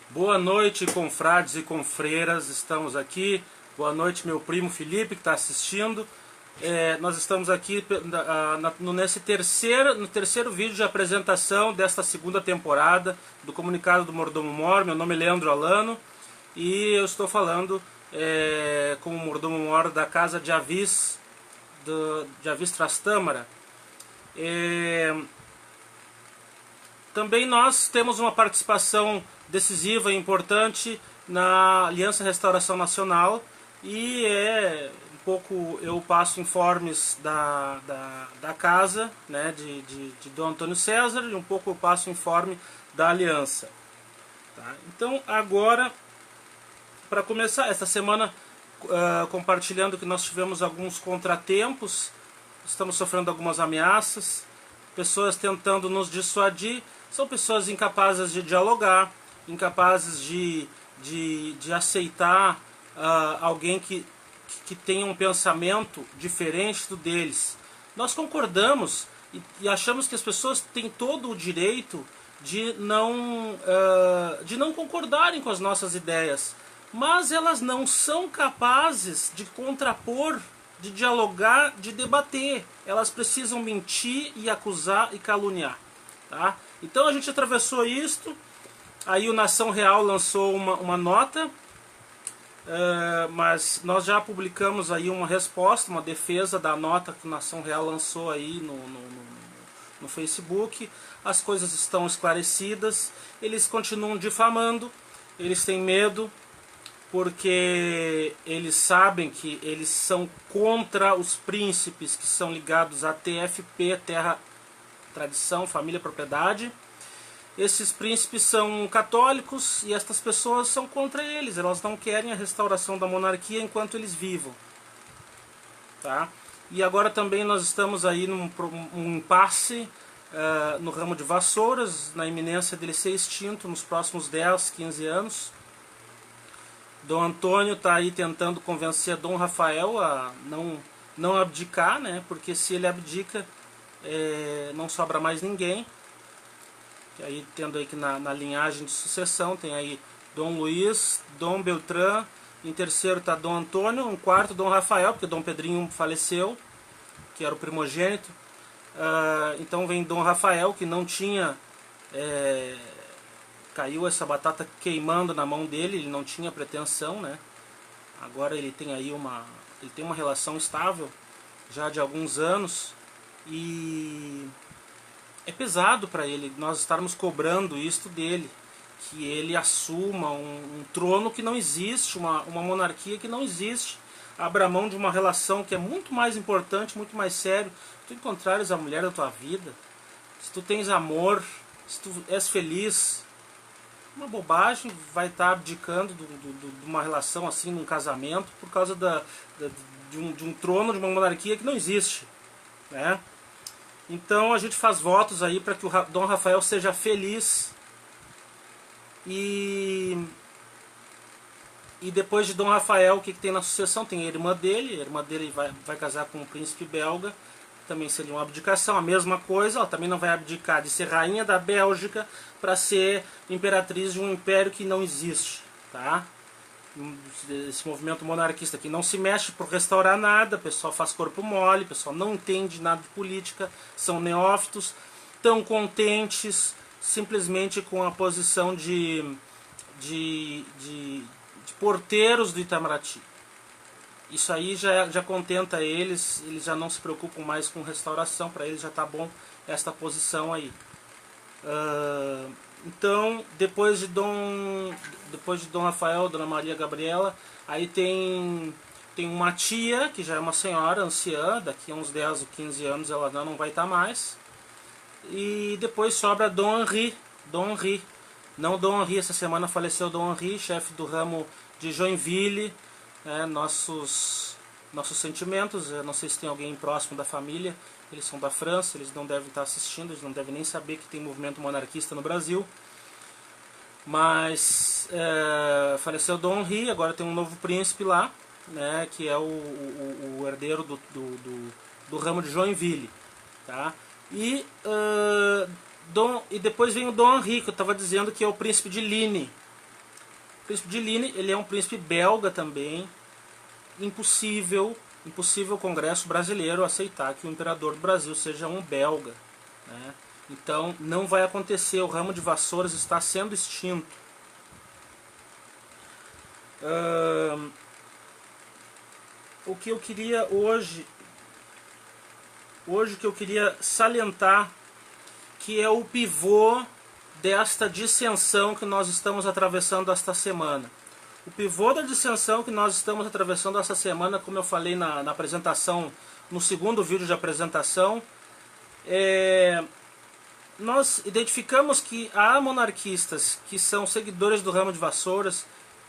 Boa noite, confrades e confreiras, estamos aqui. Boa noite, meu primo Felipe, que está assistindo. Nós estamos aqui no terceiro vídeo de apresentação desta segunda temporada do Comunicado do Mordomo Mor. Meu nome é Leandro Alano e eu estou falando com o Mordomo Mor da Casa de Avis, de Avis Trastâmara. Também nós temos uma participação decisiva e importante na Aliança Restauração Nacional e um pouco eu passo informes da casa, né, de Dom Antônio César, e um pouco eu passo informe da Aliança. Tá? Então agora, para começar, esta semana compartilhando que nós tivemos alguns contratempos, estamos sofrendo algumas ameaças, pessoas tentando nos dissuadir, são pessoas incapazes de dialogar, incapazes de aceitar alguém que tenha um pensamento diferente do deles. Nós concordamos e achamos que as pessoas têm todo o direito de não concordarem com as nossas ideias, mas elas não são capazes de contrapor, de dialogar, de debater. Elas precisam mentir e acusar e caluniar. Tá? Então a gente atravessou isto. Aí o Nação Real lançou uma nota, mas nós já publicamos aí uma resposta, uma defesa da nota que o Nação Real lançou aí no Facebook. As coisas estão esclarecidas, eles continuam difamando, eles têm medo, porque eles sabem que eles são contra os príncipes que são ligados à TFP, Terra, Tradição, Família, Propriedade. Esses príncipes são católicos e estas pessoas são contra eles. Elas não querem a restauração da monarquia enquanto eles vivam. Tá? E agora também nós estamos aí num impasse no ramo de vassouras, na iminência dele ser extinto nos próximos 10, 15 anos. Dom Antônio está aí tentando convencer Dom Rafael a não abdicar, né? Porque se ele abdica, não sobra mais ninguém. E aí, tendo aí que na linhagem de sucessão tem aí Dom Luiz, Dom Beltrán, em terceiro está Dom Antônio, em quarto Dom Rafael, porque Dom Pedrinho faleceu, que era o primogênito. Então vem Dom Rafael, que não tinha... caiu essa batata queimando na mão dele, ele não tinha pretensão, né? Agora ele tem aí uma relação estável já de alguns anos e é pesado para ele nós estarmos cobrando isto dele, que ele assuma um trono que não existe, uma monarquia que não existe, abra mão de uma relação que é muito mais importante, muito mais sério. Se tu encontrares a mulher da tua vida, se tu tens amor, se tu és feliz, uma bobagem vai estar abdicando de uma relação assim, num casamento, por causa de um trono, de uma monarquia que não existe, né? Então a gente faz votos aí para que o Dom Rafael seja feliz e depois de Dom Rafael, o que tem na sucessão? Tem a irmã dele vai casar com um príncipe belga, também seria uma abdicação, a mesma coisa, ela também não vai abdicar de ser rainha da Bélgica para ser imperatriz de um império que não existe, tá? Esse movimento monarquista que não se mexe por restaurar nada, o pessoal faz corpo mole, o pessoal não entende nada de política, são neófitos, tão contentes simplesmente com a posição de porteiros do Itamaraty. Isso aí já contenta eles já não se preocupam mais com restauração, para eles já está bom esta posição aí. Então, depois de Dom Rafael, Dona Maria Gabriela, aí tem uma tia, que já é uma senhora anciã, daqui a uns 10 ou 15 anos ela não vai estar mais. E depois sobra Dom Henri. Não Dom Henri, essa semana faleceu Dom Henri, chefe do ramo de Joinville. Nossos sentimentos, eu não sei se tem alguém próximo da família eles são da França, eles não devem estar assistindo, eles não devem nem saber que tem movimento monarquista no Brasil. Mas faleceu Dom Henri, agora tem um novo príncipe lá, né, que é o herdeiro do ramo de Joinville. Tá? E depois vem o Dom Henri, que eu estava dizendo que é o príncipe de Ligne. O príncipe de Ligne, ele é um príncipe belga também. Impossível o Congresso brasileiro aceitar que o imperador do Brasil seja um belga, né? Então não vai acontecer, o ramo de Vassouras está sendo extinto. O que eu queria hoje que eu queria salientar, que é o pivô desta dissensão que nós estamos atravessando esta semana. O pivô da dissensão que nós estamos atravessando essa semana, como eu falei na apresentação, no segundo vídeo de apresentação, nós identificamos que há monarquistas que são seguidores do ramo de Vassouras,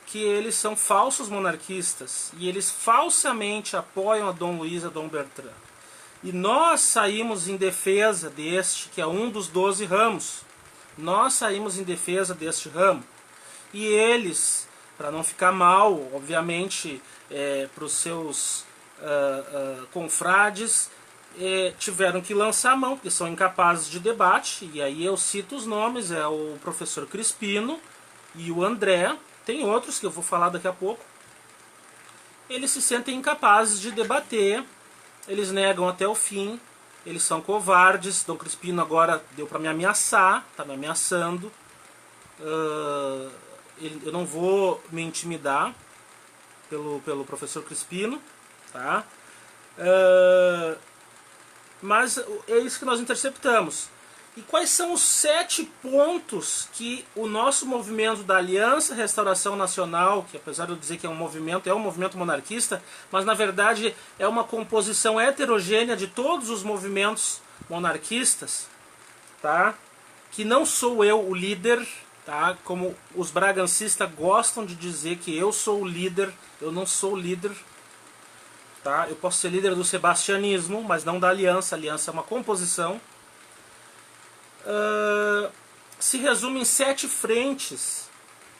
que eles são falsos monarquistas, e eles falsamente apoiam a Dom Luiz e a Dom Bertrand. E nós saímos em defesa deste, que é um dos 12 ramos. Nós saímos em defesa deste ramo. E eles, para não ficar mal, obviamente, para os seus confrades, tiveram que lançar a mão, porque são incapazes de debate. E aí eu cito os nomes, é o professor Crispino e o André. Tem outros que eu vou falar daqui a pouco. Eles se sentem incapazes de debater, eles negam até o fim, eles são covardes. Dom Crispino agora deu para me ameaçar, está me ameaçando. Eu não vou me intimidar pelo professor Crispino, tá? Mas é isso que nós interceptamos. E quais são os 7 pontos que o nosso movimento da Aliança Restauração Nacional, que apesar de eu dizer que é um movimento monarquista, mas na verdade é uma composição heterogênea de todos os movimentos monarquistas, tá? Que não sou eu o líder, tá? Como os bragancistas gostam de dizer que eu sou o líder, eu não sou o líder. Tá? Eu posso ser líder do sebastianismo, mas não da aliança. A aliança é uma composição. Se resume em 7 frentes.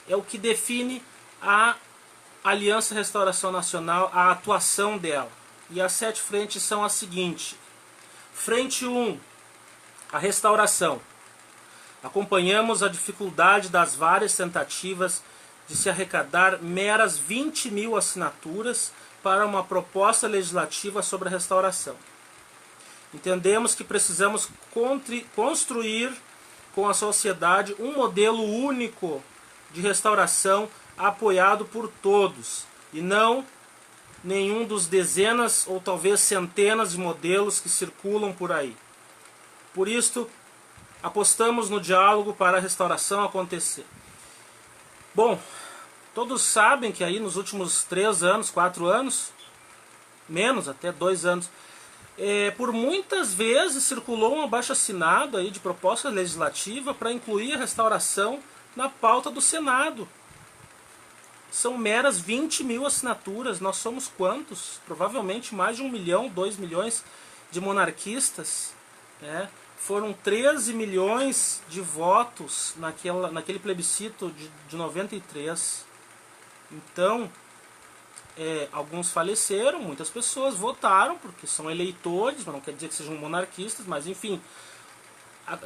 É o que define a Aliança Restauração Nacional, a atuação dela. E as 7 frentes são as seguintes. Frente 1, a restauração. Acompanhamos a dificuldade das várias tentativas de se arrecadar meras 20 mil assinaturas para uma proposta legislativa sobre a restauração. Entendemos que precisamos construir com a sociedade um modelo único de restauração apoiado por todos, e não nenhum dos dezenas ou talvez centenas de modelos que circulam por aí. Por isto, apostamos no diálogo para a restauração acontecer. Bom, todos sabem que aí nos últimos 3 anos, 4 anos, menos, até 2 anos, por muitas vezes circulou um abaixo-assinado aí de proposta legislativa para incluir a restauração na pauta do Senado. São meras 20 mil assinaturas. Nós somos quantos? Provavelmente mais de 1 milhão, 2 milhões de monarquistas, né? Foram 13 milhões de votos naquele plebiscito de 93. Então, alguns faleceram, muitas pessoas votaram, porque são eleitores, mas não quer dizer que sejam monarquistas, mas enfim.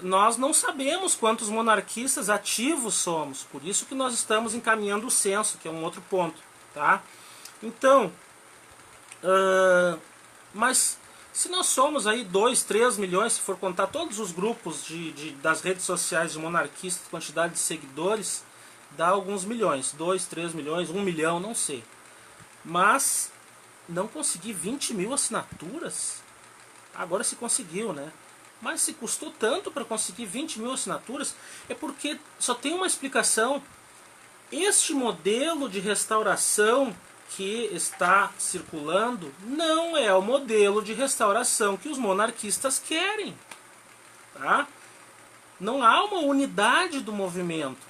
Nós não sabemos quantos monarquistas ativos somos, por isso que nós estamos encaminhando o censo, que é um outro ponto. Tá? Então, mas se nós somos aí 2, 3 milhões, se for contar todos os grupos das redes sociais de monarquistas, quantidade de seguidores, dá alguns milhões, 2, 3 milhões, 1 milhão, não sei. Mas não consegui 20 mil assinaturas? Agora se conseguiu, né? Mas se custou tanto para conseguir 20 mil assinaturas, é porque só tem uma explicação. Este modelo de restauração que está circulando não é o modelo de restauração que os monarquistas querem. Tá? Não há uma unidade do movimento.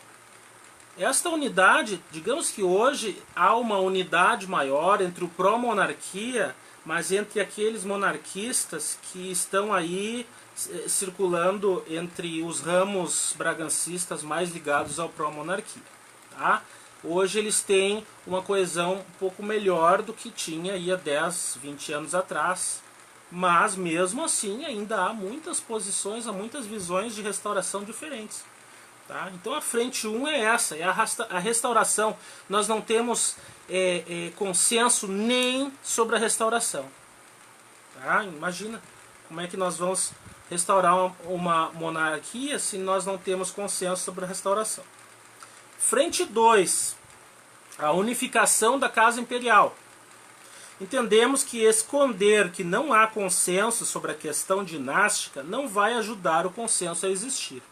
Esta unidade, digamos que hoje há uma unidade maior entre o pró-monarquia, mas entre aqueles monarquistas que estão aí circulando entre os ramos bragancistas mais ligados ao pró-monarquia. Tá? Hoje eles têm uma coesão um pouco melhor do que tinha aí há 10, 20 anos atrás, mas mesmo assim ainda há muitas posições, há muitas visões de restauração diferentes. Tá? Então a frente 1 é essa, é a restauração. Nós não temos consenso nem sobre a restauração. Tá? Imagina como é que nós vamos restaurar uma monarquia se nós não temos consenso sobre a restauração. Frente 2, a unificação da Casa Imperial. Entendemos que esconder que não há consenso sobre a questão dinástica não vai ajudar o consenso a existir.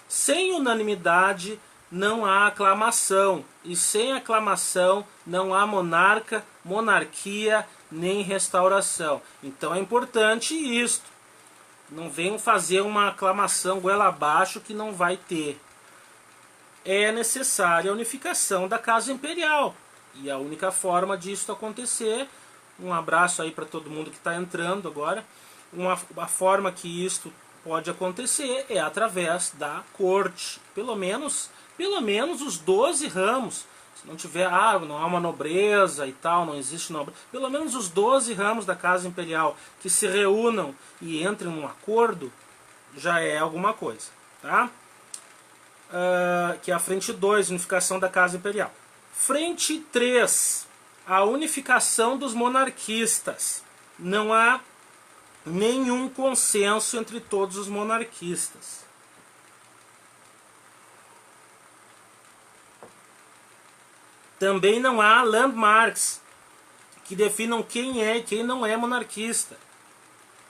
Sem unanimidade não há aclamação, e sem aclamação não há monarca, monarquia, nem restauração. Então é importante isto. Não venham fazer uma aclamação goela abaixo que não vai ter. É necessária a unificação da Casa Imperial. E a única forma disso acontecer, um abraço aí para todo mundo que está entrando agora, a forma que isto pode acontecer é através da corte. Pelo menos os 12 ramos. Se não tiver, não há uma nobreza e tal, não existe nobreza. Pelo menos os 12 ramos da Casa Imperial que se reúnam e entrem num acordo, já é alguma coisa. Tá? Que é a frente 2, unificação da Casa Imperial. Frente 3, a unificação dos monarquistas. Não há nenhum consenso entre todos os monarquistas. Também não há landmarks que definam quem é e quem não é monarquista.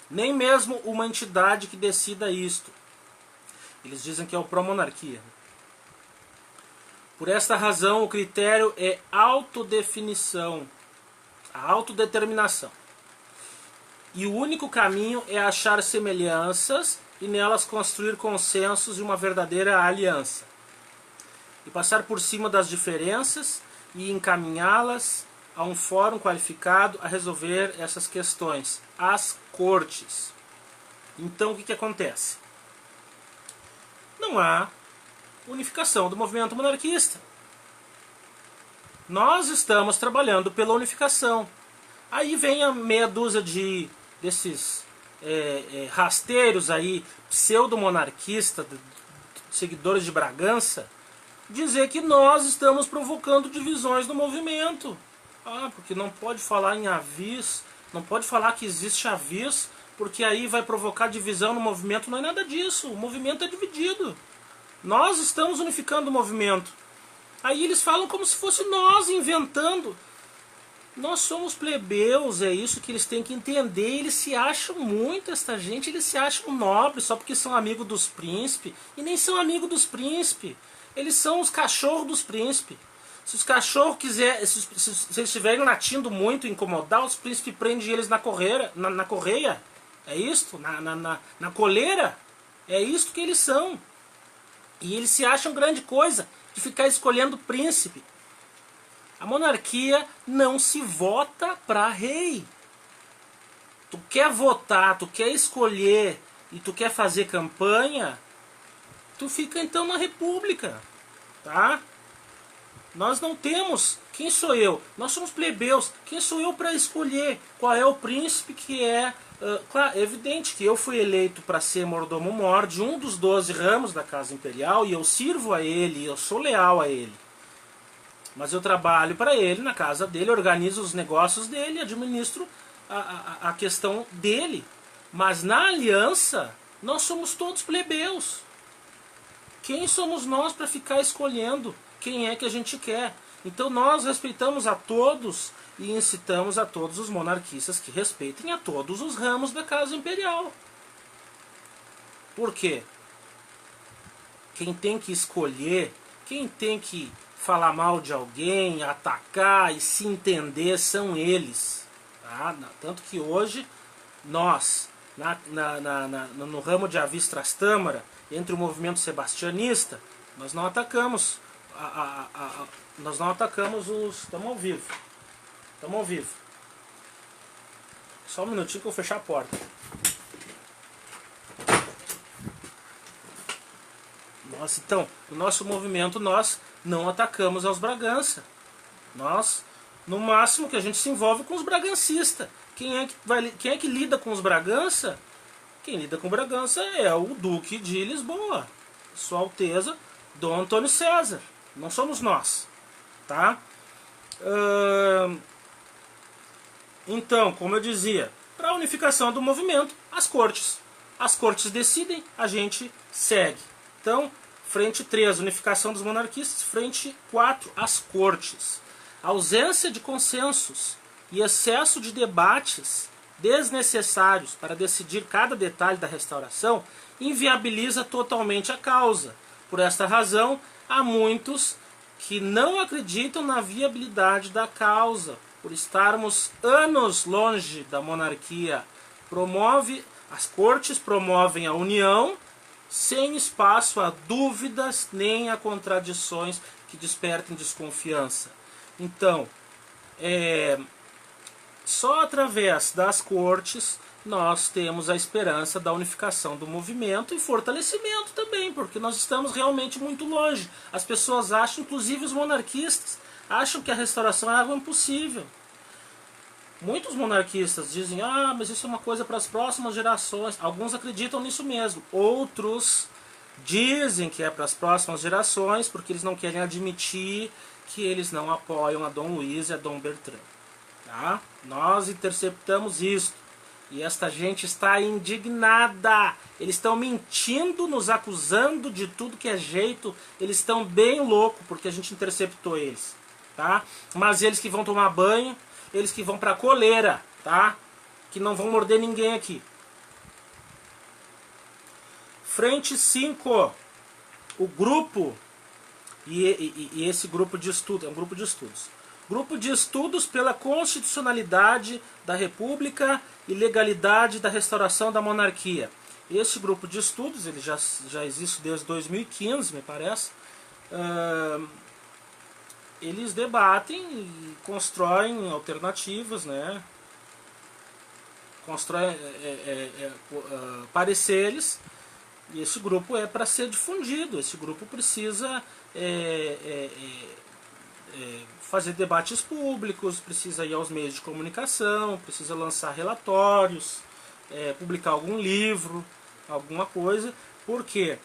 Nem mesmo uma entidade que decida isto. Eles dizem que é o pró-monarquia. Por esta razão, o critério é autodefinição, a autodeterminação. E o único caminho é achar semelhanças e nelas construir consensos e uma verdadeira aliança. E passar por cima das diferenças e encaminhá-las a um fórum qualificado a resolver essas questões, as cortes. Então o que acontece? Não há unificação do movimento monarquista. Nós estamos trabalhando pela unificação. Aí vem a meia dúzia desses rasteiros aí, pseudo-monarquistas, seguidores de Bragança, dizer que nós estamos provocando divisões no movimento. Porque não pode falar em avis, não pode falar que existe avis, porque aí vai provocar divisão no movimento. Não é nada disso, o movimento é dividido. Nós estamos unificando o movimento. Aí eles falam como se fosse nós inventando. Nós somos plebeus, é isso que eles têm que entender. Eles se acham muito, esta gente, eles se acham nobres só porque são amigos dos príncipes. E nem são amigos dos príncipes. Eles são os cachorros dos príncipes. Se os cachorros quiserem, se eles estiverem latindo muito, incomodar, os príncipes prendem eles na correia. É isto? Na coleira. É isto que eles são. E eles se acham grande coisa de ficar escolhendo príncipe. A monarquia não se vota para rei. Tu quer votar, tu quer escolher e tu quer fazer campanha, tu fica então na república. Tá? Nós não temos... Quem sou eu? Nós somos plebeus. Quem sou eu para escolher qual é o príncipe que é... Claro, é evidente que eu fui eleito para ser mordomo-mor de um dos 12 ramos da Casa Imperial e eu sirvo a ele, eu sou leal a ele. Mas eu trabalho para ele, na casa dele, organizo os negócios dele, administro a questão dele. Mas na aliança, nós somos todos plebeus. Quem somos nós para ficar escolhendo quem é que a gente quer? Então nós respeitamos a todos e incitamos a todos os monarquistas que respeitem a todos os ramos da Casa Imperial. Por quê? Quem tem que escolher, quem tem que falar mal de alguém, atacar e se entender são eles. Tá? Tanto que hoje nós, no ramo de Avis Trastâmara, entre o movimento sebastianista, nós não atacamos nós não atacamos os... Estamos ao vivo. Só um minutinho que eu vou fechar a porta. Nossa, então, no nosso movimento nós não atacamos aos Bragança. Nós, no máximo que a gente se envolve com os bragancistas. Quem é que lida com os Bragança? Quem lida com Bragança é o Duque de Lisboa, Sua Alteza Dom Antônio César. Não somos nós, tá? Então, como eu dizia, para a unificação do movimento, as cortes decidem, a gente segue. Então, frente 3, unificação dos monarquistas. Frente 4, as cortes. A ausência de consensos e excesso de debates desnecessários para decidir cada detalhe da restauração inviabiliza totalmente a causa. Por esta razão, há muitos que não acreditam na viabilidade da causa, por estarmos anos longe da monarquia. As cortes promovem a união sem espaço a dúvidas nem a contradições que despertem desconfiança. Então, só através das cortes nós temos a esperança da unificação do movimento e fortalecimento também, porque nós estamos realmente muito longe. As pessoas acham, inclusive os monarquistas, acham que a restauração é algo impossível. Muitos monarquistas dizem, mas isso é uma coisa para as próximas gerações. Alguns acreditam nisso mesmo. Outros dizem que é para as próximas gerações, porque eles não querem admitir que eles não apoiam a Dom Luiz e a Dom Bertrand. Tá? Nós interceptamos isso. E esta gente está indignada. Eles estão mentindo, nos acusando de tudo que é jeito. Eles estão bem loucos porque a gente interceptou eles. Tá? Mas eles que vão tomar banho, eles que vão para a coleira, tá? Que não vão morder ninguém aqui. Frente 5. O grupo, e esse grupo de estudo, é um grupo de estudos. Grupo de estudos pela constitucionalidade da República e legalidade da restauração da monarquia. Esse grupo de estudos, ele já existe desde 2015, me parece. Eles debatem e constroem alternativas, né? Constroem pareceres. E esse grupo é para ser difundido. Esse grupo precisa fazer debates públicos, precisa ir aos meios de comunicação, precisa lançar relatórios, publicar algum livro, alguma coisa. Por quê?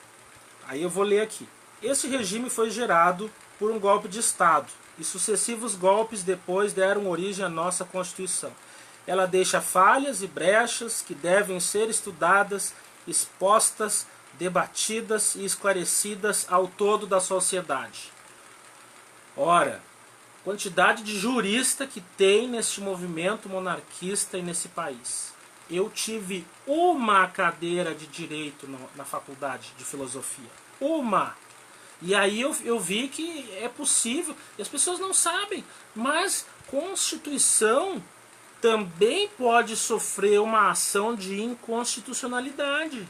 Aí eu vou ler aqui. Esse regime foi gerado por um golpe de Estado, e sucessivos golpes depois deram origem à nossa Constituição. Ela deixa falhas e brechas que devem ser estudadas, expostas, debatidas e esclarecidas ao todo da sociedade. Ora, quantidade de jurista que tem neste movimento monarquista e nesse país. Eu tive uma cadeira de direito na faculdade de filosofia. Uma! E aí eu vi que é possível, e as pessoas não sabem, mas Constituição também pode sofrer uma ação de inconstitucionalidade.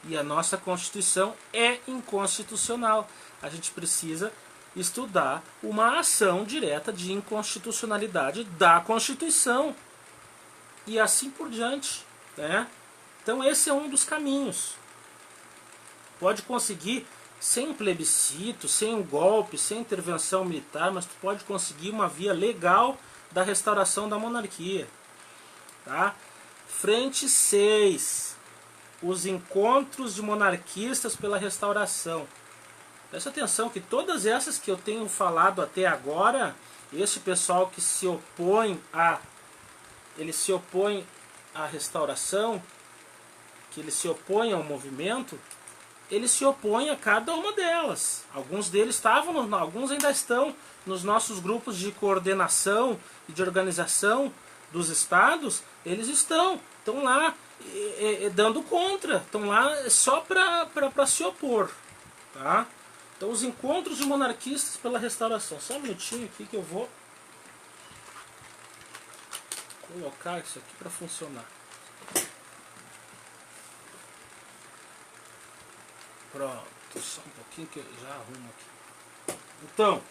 E a nossa Constituição é inconstitucional. A gente precisa estudar uma ação direta de inconstitucionalidade da Constituição. E assim por diante. Né? Então esse é um dos caminhos. Pode conseguir, sem um plebiscito, sem um golpe, sem intervenção militar, mas tu pode conseguir uma via legal da restauração da monarquia. Tá? Frente 6. Os encontros de monarquistas pela restauração. Presta atenção que todas essas que eu tenho falado até agora, esse pessoal que se opõe à restauração, que ele se opõe ao movimento, ele se opõe a cada uma delas. Alguns deles estavam, alguns ainda estão nos nossos grupos de coordenação e de organização dos estados. Eles estão lá dando contra, estão lá só para se opor. Tá? Então os encontros de monarquistas pela restauração. Só um minutinho aqui que eu vou colocar isso aqui para funcionar. Pronto, só um pouquinho que eu já arrumo aqui. Então,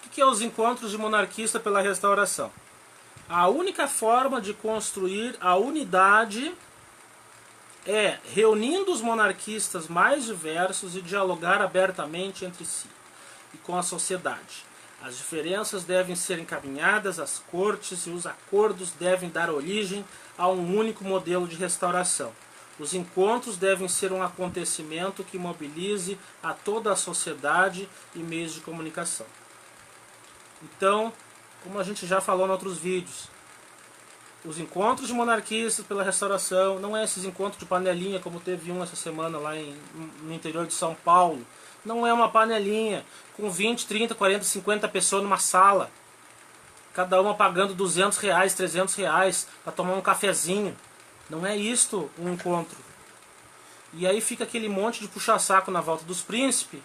o que é os encontros de monarquista pela restauração? A única forma de construir a unidade é reunindo os monarquistas mais diversos e dialogar abertamente entre si e com a sociedade. As diferenças devem ser encaminhadas às cortes e os acordos devem dar origem a um único modelo de restauração. Os encontros devem ser um acontecimento que mobilize a toda a sociedade e meios de comunicação. Então, como a gente já falou em outros vídeos, os encontros de monarquistas pela restauração não é esses encontros de panelinha como teve essa semana lá no interior de São Paulo. Não é uma panelinha com 20, 30, 40, 50 pessoas numa sala, cada uma pagando R$200, R$300 para tomar um cafezinho. Não é isto um encontro. E aí fica aquele monte de puxa-saco na volta dos príncipes,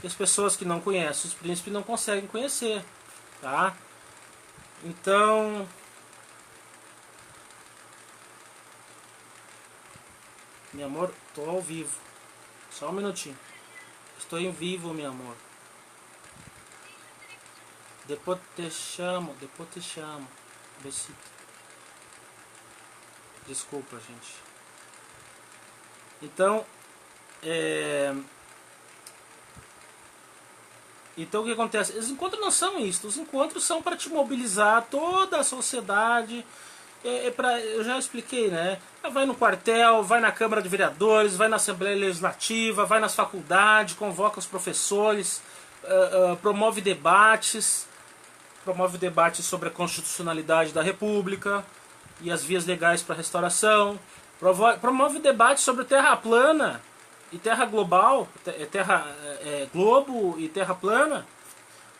e as pessoas que não conhecem os príncipes não conseguem conhecer. Tá? Então, meu amor, estou ao vivo. Só um minutinho. Estou em vivo, meu amor. Depois te chamo, depois te chamo. Besito. Desculpa, gente. Então, então o que acontece? Os encontros não são isso. Os encontros são para te mobilizar toda a sociedade. Eu já expliquei, né? Vai no quartel, vai na Câmara de Vereadores, vai na Assembleia Legislativa, vai nas faculdades, convoca os professores, promove debates sobre a constitucionalidade da República e as vias legais para a restauração, promove debates sobre terra plana e terra global, globo e terra plana,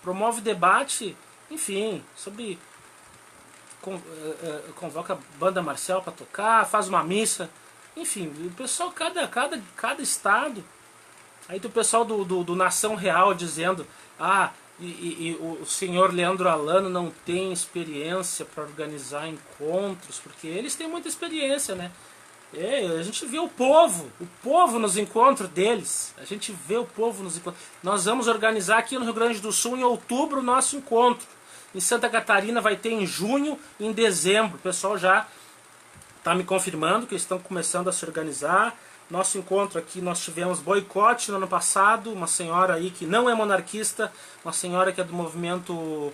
promove debate, enfim, sobre... convoca a banda marcial para tocar, faz uma missa, enfim, o pessoal, cada estado, aí tem o pessoal do Nação Real dizendo, e o senhor Leandro Alano não tem experiência para organizar encontros, porque eles têm muita experiência, né? A gente vê o povo nos encontros deles, a gente vê o povo nos encontros. Nós vamos organizar aqui no Rio Grande do Sul em outubro o nosso encontro. Em Santa Catarina vai ter em junho e em dezembro. O pessoal já está me confirmando que eles estão começando a se organizar. Nosso encontro aqui, nós tivemos boicote no ano passado. Uma senhora aí que não é monarquista, uma senhora que é do movimento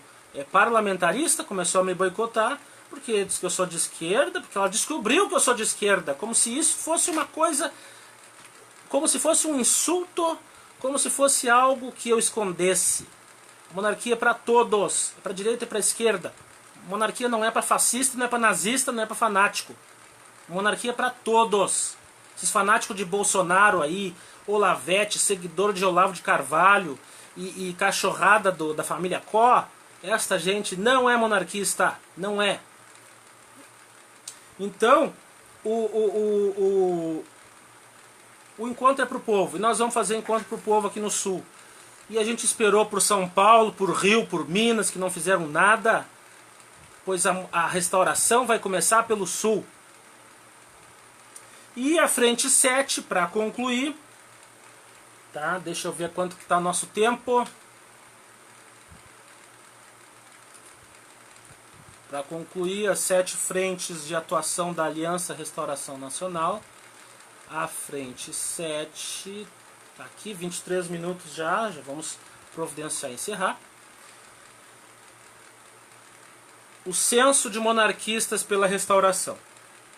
parlamentarista, começou a me boicotar, porque diz que eu sou de esquerda, porque ela descobriu que eu sou de esquerda. Como se isso fosse uma coisa, como se fosse um insulto, como se fosse algo que eu escondesse. Monarquia é para todos, é para a direita e para a esquerda. Monarquia não é para fascista, não é para nazista, não é para fanático. Monarquia é para todos. Esses fanáticos de Bolsonaro aí, Olavete, seguidor de Olavo de Carvalho e cachorrada da família Có, esta gente não é monarquista, não é. Então, o encontro é para o povo, e nós vamos fazer encontro para o povo aqui no Sul. E a gente esperou por São Paulo, por Rio, por Minas, que não fizeram nada, pois a restauração vai começar pelo Sul. E a frente 7, para concluir, tá? Deixa eu ver quanto que está o nosso tempo. Para concluir, as 7 frentes de atuação da Aliança Restauração Nacional. A frente 7... Tá aqui, 23 minutos já vamos providenciar e encerrar. O censo de monarquistas pela restauração.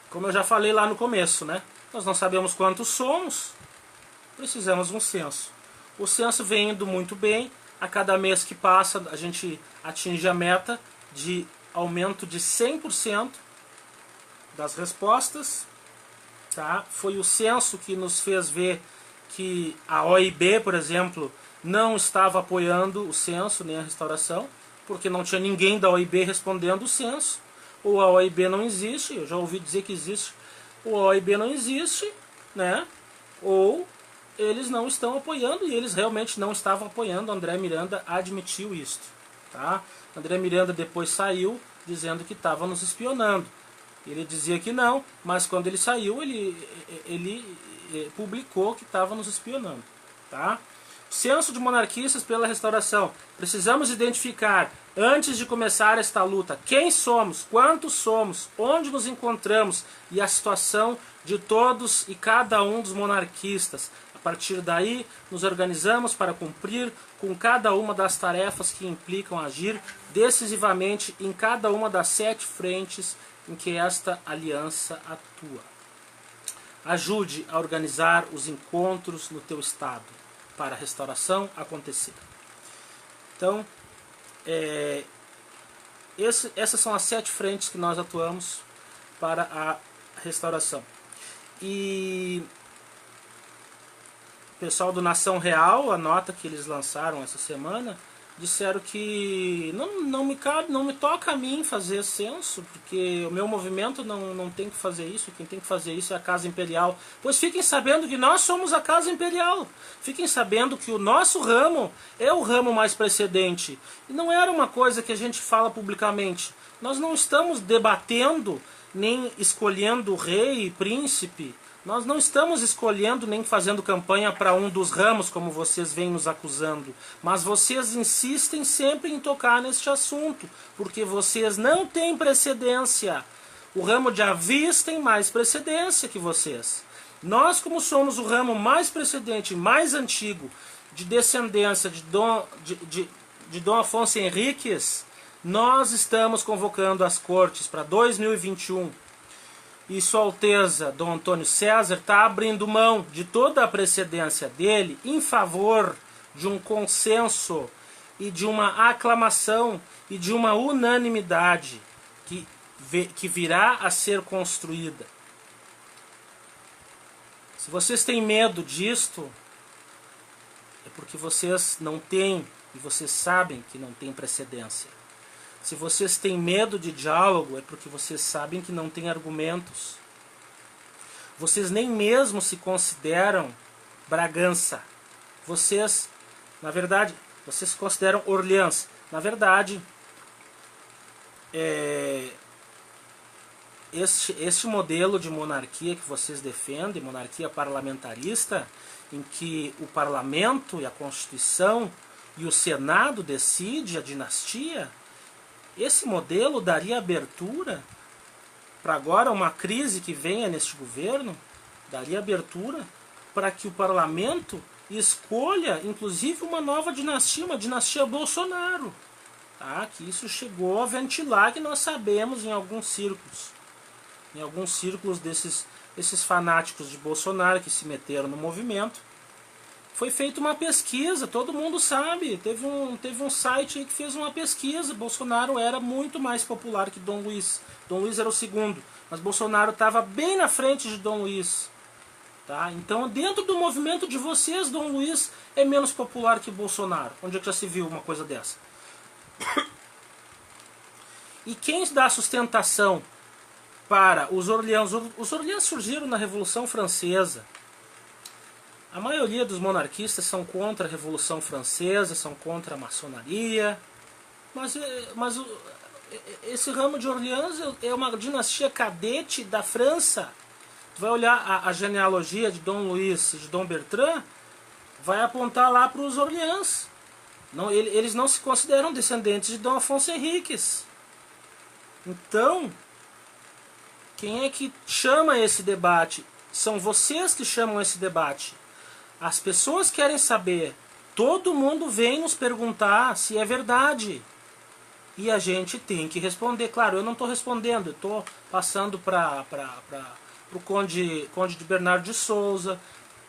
Como eu já falei lá no começo, né? Nós não sabemos quantos somos, precisamos de um censo. O censo vem indo muito bem, a cada mês que passa a gente atinge a meta de aumento de 100% das respostas. Tá? Foi o censo que nos fez ver que a OIB, por exemplo, não estava apoiando o censo nem a restauração, porque não tinha ninguém da OIB respondendo o censo. Ou a OIB não existe, eu já ouvi dizer que existe, ou a OIB não existe, né? Ou eles não estão apoiando, e eles realmente não estavam apoiando. André Miranda admitiu isso. Tá? André Miranda depois saiu dizendo que estava nos espionando. Ele dizia que não, mas quando ele saiu, ele publicou que estava nos espionando. Tá? Censo de monarquistas pela restauração. Precisamos identificar, antes de começar esta luta, quem somos, quantos somos, onde nos encontramos e a situação de todos e cada um dos monarquistas. A partir daí, nos organizamos para cumprir com cada uma das tarefas que implicam agir decisivamente em cada uma das 7 frentes em que esta aliança atua. Ajude a organizar os encontros no teu estado para a restauração acontecer. Então, essas são as 7 frentes que nós atuamos para a restauração. E o pessoal do Nação Real, a nota que eles lançaram essa semana, disseram que não me toca a mim fazer censo, porque o meu movimento não tem que fazer isso, quem tem que fazer isso é a Casa Imperial. Pois fiquem sabendo que nós somos a Casa Imperial. Fiquem sabendo que o nosso ramo é o ramo mais precedente. E não era uma coisa que a gente fala publicamente. Nós não estamos debatendo, nem escolhendo rei e príncipe. Nós não estamos escolhendo nem fazendo campanha para um dos ramos, como vocês vêm nos acusando. Mas vocês insistem sempre em tocar neste assunto, porque vocês não têm precedência. O ramo de Avis tem mais precedência que vocês. Nós, como somos o ramo mais precedente, mais antigo, de descendência de Dom Afonso Henriques, nós estamos convocando as cortes para 2021. E Sua Alteza, Dom Antônio César, está abrindo mão de toda a precedência dele em favor de um consenso e de uma aclamação e de uma unanimidade que virá a ser construída. Se vocês têm medo disto, é porque vocês não têm e vocês sabem que não tem precedência. Se vocês têm medo de diálogo, é porque vocês sabem que não tem argumentos. Vocês nem mesmo se consideram Bragança. Vocês, na verdade, vocês se consideram Orleans. Na verdade, este modelo de monarquia que vocês defendem, monarquia parlamentarista, em que o parlamento e a Constituição e o Senado decide a dinastia, esse modelo daria abertura para agora uma crise que venha neste governo, daria abertura para que o parlamento escolha, inclusive, uma nova dinastia, uma dinastia Bolsonaro. Tá? Que isso chegou a ventilar, que nós sabemos em alguns círculos desses fanáticos de Bolsonaro que se meteram no movimento. Foi feita uma pesquisa, todo mundo sabe, teve um site aí que fez uma pesquisa. Bolsonaro era muito mais popular que Dom Luiz. Dom Luiz era o segundo, mas Bolsonaro estava bem na frente de Dom Luiz. Tá? Então, dentro do movimento de vocês, Dom Luiz é menos popular que Bolsonaro. Onde é que já se viu uma coisa dessa? E quem dá sustentação para os Orleans? Os Orleans surgiram na Revolução Francesa. A maioria dos monarquistas são contra a Revolução Francesa, são contra a maçonaria, mas esse ramo de Orleans é uma dinastia cadete da França. Tu vai olhar a genealogia de Dom Luís e de Dom Bertrand, vai apontar lá para os Orleans. Não, eles não se consideram descendentes de Dom Afonso Henriques. Então, quem é que chama esse debate? São vocês que chamam esse debate. As pessoas querem saber, todo mundo vem nos perguntar se é verdade. E a gente tem que responder. Claro, eu não estou respondendo, eu estou passando para o Conde de Bernardo de Souza,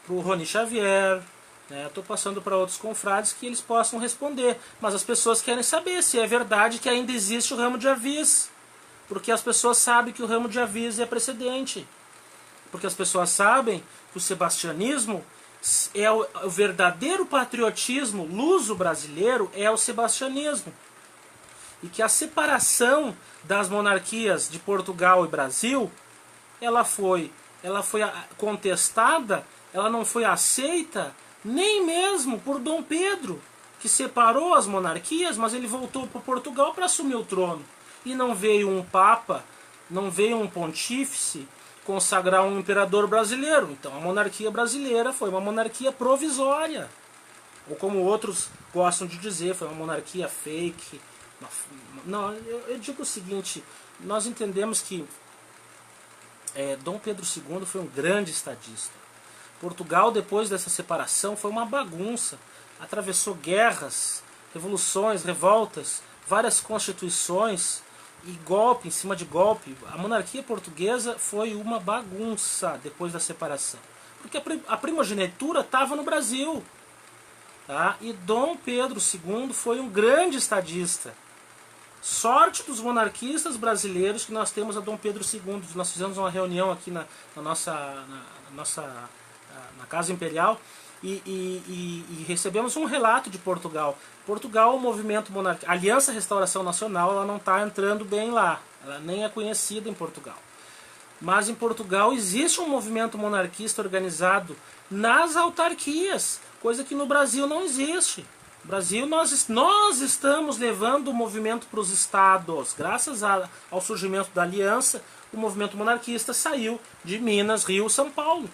para o Rony Xavier, né? Estou passando para outros confrades que eles possam responder. Mas as pessoas querem saber se é verdade que ainda existe o ramo de Avis. Porque as pessoas sabem que o ramo de Avis é precedente. Porque as pessoas sabem que o sebastianismo é o verdadeiro patriotismo luso-brasileiro, é o sebastianismo. E que a separação das monarquias de Portugal e Brasil, ela foi contestada, ela não foi aceita nem mesmo por Dom Pedro, que separou as monarquias, mas ele voltou para Portugal para assumir o trono. E não veio um papa, não veio um pontífice consagrar um imperador brasileiro. Então a monarquia brasileira foi uma monarquia provisória. ou como outros gostam de dizer, foi uma monarquia fake. Não, eu digo o seguinte, nós entendemos que Dom Pedro II foi um grande estadista. Portugal, depois dessa separação, foi uma bagunça. Atravessou guerras, revoluções, revoltas, várias constituições e golpe em cima de golpe. A monarquia portuguesa foi uma bagunça depois da separação. Porque a primogenitura estava no Brasil. Tá? E Dom Pedro II foi um grande estadista. Sorte dos monarquistas brasileiros que nós temos a Dom Pedro II. Nós fizemos uma reunião aqui na Casa Imperial e recebemos um relato de Portugal. Portugal, o movimento monarquista, a Aliança Restauração Nacional, ela não está entrando bem lá. Ela nem é conhecida em Portugal. Mas em Portugal existe um movimento monarquista organizado nas autarquias, coisa que no Brasil não existe. No Brasil nós estamos levando o movimento para os estados. Graças ao surgimento da aliança, o movimento monarquista saiu de Minas, Rio, São Paulo.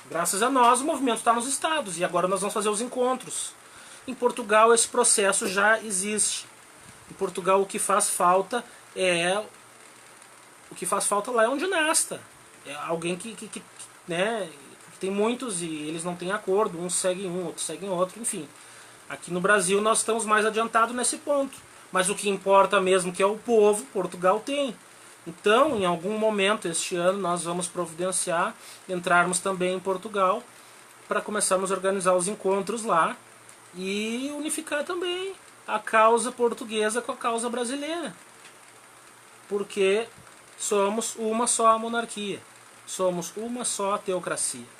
Graças a nós o movimento está nos estados e agora nós vamos fazer os encontros. Em Portugal esse processo já existe. Em Portugal o que faz falta lá é um dinasta. É alguém que tem muitos e eles não têm acordo, uns seguem um, outros seguem outro, enfim. Aqui no Brasil nós estamos mais adiantados nesse ponto. Mas o que importa mesmo, que é o povo, Portugal tem. Então, em algum momento este ano, nós vamos providenciar, entrarmos também em Portugal, para começarmos a organizar os encontros lá e unificar também a causa portuguesa com a causa brasileira. Porque somos uma só monarquia, somos uma só teocracia.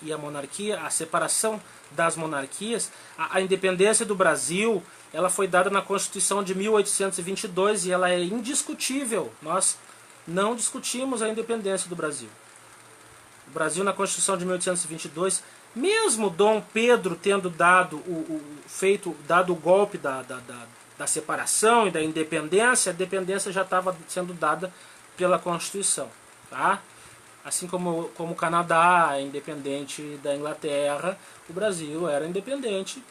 E a monarquia, a separação das monarquias, a independência do Brasil, ela foi dada na Constituição de 1822 e ela é indiscutível. Nós não discutimos a independência do Brasil. O Brasil, na Constituição de 1822, mesmo Dom Pedro tendo dado o golpe da separação e da independência, a independência já estava sendo dada pela Constituição. Tá? Assim como o Canadá é independente da Inglaterra, o Brasil era independente.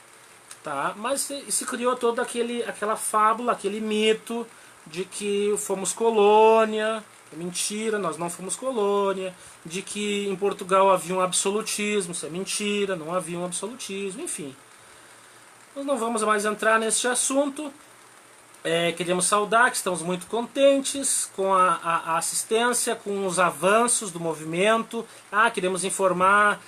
Tá? Mas se criou toda aquela fábula, aquele mito de que fomos colônia. Mentira, nós não fomos colônia. De que em Portugal havia um absolutismo. Isso é mentira, não havia um absolutismo, enfim. Nós não vamos mais entrar nesse assunto. Queremos saudar que estamos muito contentes com a assistência, com os avanços do movimento. Queremos informar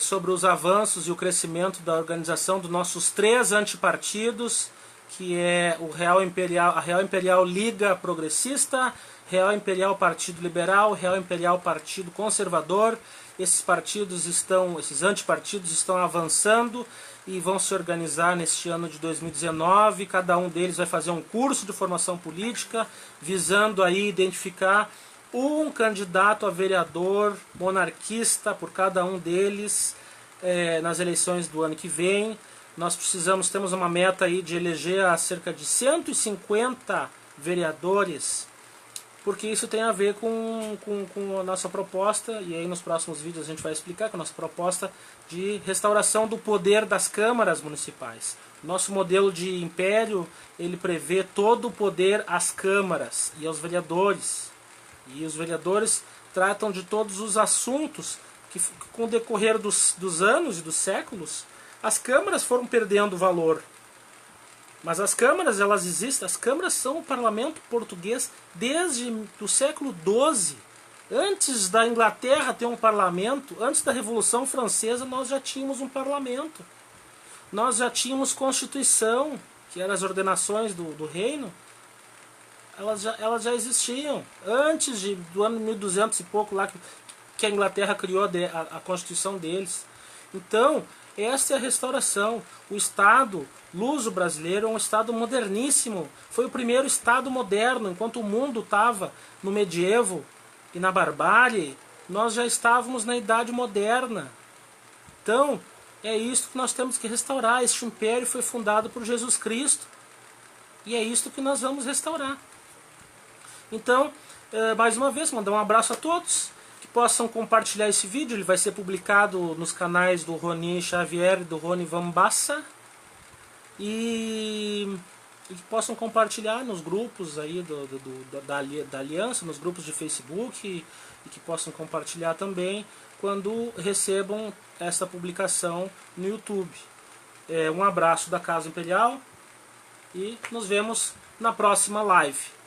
sobre os avanços e o crescimento da organização dos nossos 3 antipartidos, que é a Real Imperial Liga Progressista, Real Imperial Partido Liberal, Real Imperial Partido Conservador. Esses antipartidos estão avançando e vão se organizar neste ano de 2019. Cada um deles vai fazer um curso de formação política, visando aí identificar um candidato a vereador monarquista por cada um deles nas eleições do ano que vem. Nós temos uma meta aí de eleger a cerca de 150 vereadores, porque isso tem a ver com a nossa proposta, e aí nos próximos vídeos a gente vai explicar que a nossa proposta de restauração do poder das câmaras municipais. Nosso modelo de império, ele prevê todo o poder às câmaras e aos vereadores. E os vereadores tratam de todos os assuntos que, com o decorrer dos anos e dos séculos, as câmaras foram perdendo valor. Mas as câmaras, elas existem. As câmaras são o parlamento português desde o século XII. Antes da Inglaterra ter um parlamento, antes da Revolução Francesa, nós já tínhamos um parlamento. Nós já tínhamos Constituição, que eram as ordenações do reino. Elas já existiam. Antes do ano 1200 e pouco, lá que a Inglaterra criou a Constituição deles. Então, essa é a restauração. O Estado luso-brasileiro é um Estado moderníssimo. Foi o primeiro Estado moderno. Enquanto o mundo estava no medievo e na barbárie, nós já estávamos na Idade Moderna. Então, é isso que nós temos que restaurar. Este império foi fundado por Jesus Cristo. E é isso que nós vamos restaurar. Então, mais uma vez, mandar um abraço a todos. Que possam compartilhar esse vídeo. Ele vai ser publicado nos canais do Roni Xavier e do Rony Vambassa. E que possam compartilhar nos grupos aí da Aliança, nos grupos de Facebook, e que possam compartilhar também quando recebam essa publicação no YouTube. Um abraço da Casa Imperial e nos vemos na próxima live.